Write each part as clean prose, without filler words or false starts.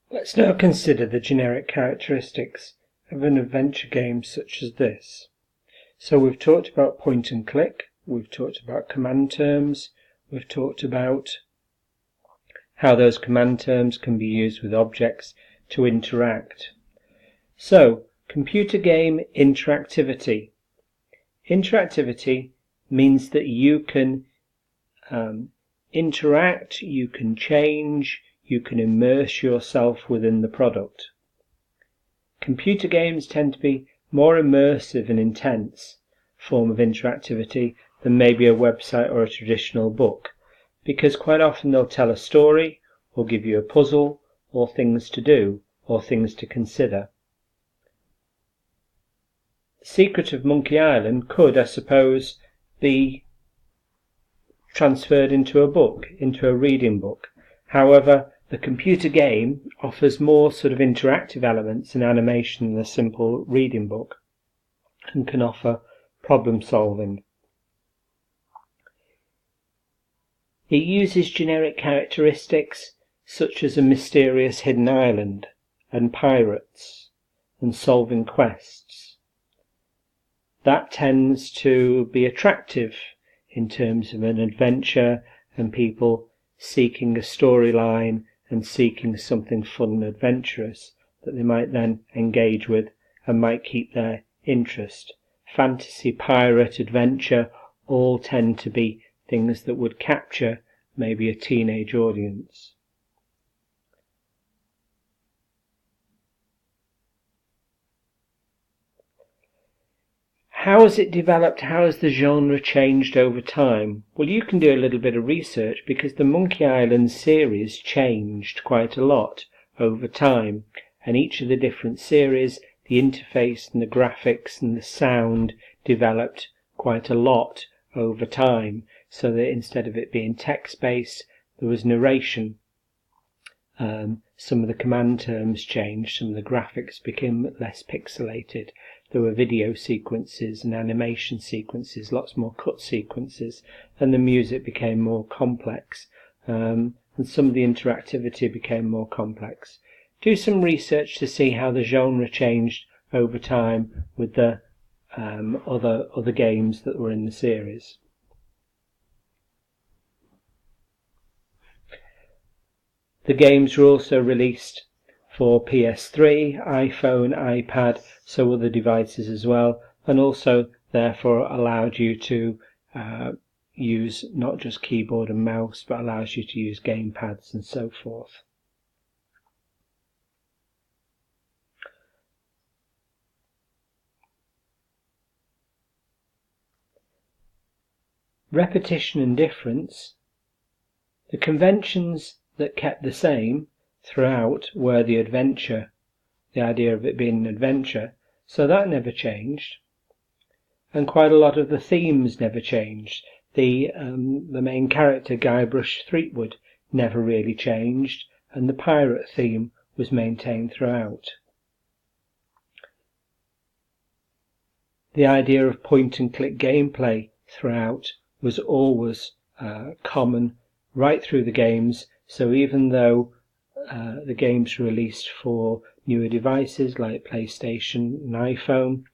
Let's now consider the generic characteristics of an adventure game such as this. So we've talked about point and click, we've talked about command terms, we've talked about how those command terms can be used with objects to interact. So, computer game interactivity. Interactivity means that you can interact, you can change, you can immerse yourself within the product. Computer games tend to be more immersive and intense form of interactivity than maybe a website or a traditional book, because quite often they'll tell a story or give you a puzzle or things to do or things to consider. The Secret of Monkey Island could, I suppose, be transferred into a book, into a reading book. However, the computer game offers more sort of interactive elements and animation than a simple reading book, and can offer problem solving. It uses generic characteristics such as a mysterious hidden island and pirates and solving quests. That tends to be attractive in terms of an adventure and people seeking a storyline and seeking something fun and adventurous that they might then engage with and might keep their interest. Fantasy, pirate, adventure all tend to be things that would capture maybe a teenage audience. How has it developed? How has the genre changed over time? Well, you can do a little bit of research because the Monkey Island series changed quite a lot over time, and each of the different series, the interface and the graphics and the sound developed quite a lot over time, so that instead of it being text-based, there was narration. Some of the command terms changed, some of the graphics became less pixelated. There were video sequences and animation sequences, lots more cut sequences, and the music became more complex, and some of the interactivity became more complex. Do some research to see how the genre changed over time with the other games that were in the series. The games were also released for PS3, iPhone, iPad, so other devices as well, and also therefore allowed you to use not just keyboard and mouse, but allows you to use gamepads and so forth. Repetition and difference. The conventions that kept the same throughout were the adventure, the idea of it being an adventure, so that never changed, and quite a lot of the themes never changed. The main character, Guybrush Threepwood, never really changed, and the pirate theme was maintained throughout. The idea of point and click gameplay throughout was always common right through the games, so even though the games were released for newer devices like PlayStation and iPhone,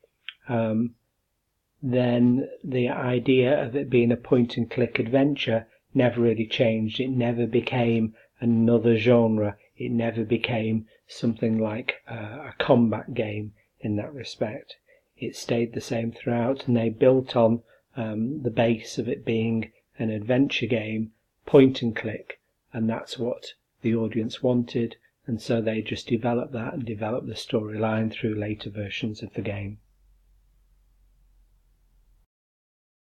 then the idea of it being a point and click adventure never really changed. It never became another genre. It never became something like a combat game in that respect. It stayed the same throughout, and they built on the base of it being an adventure game, point and click, and that's what the audience wanted, and so they just developed that and developed the storyline through later versions of the game.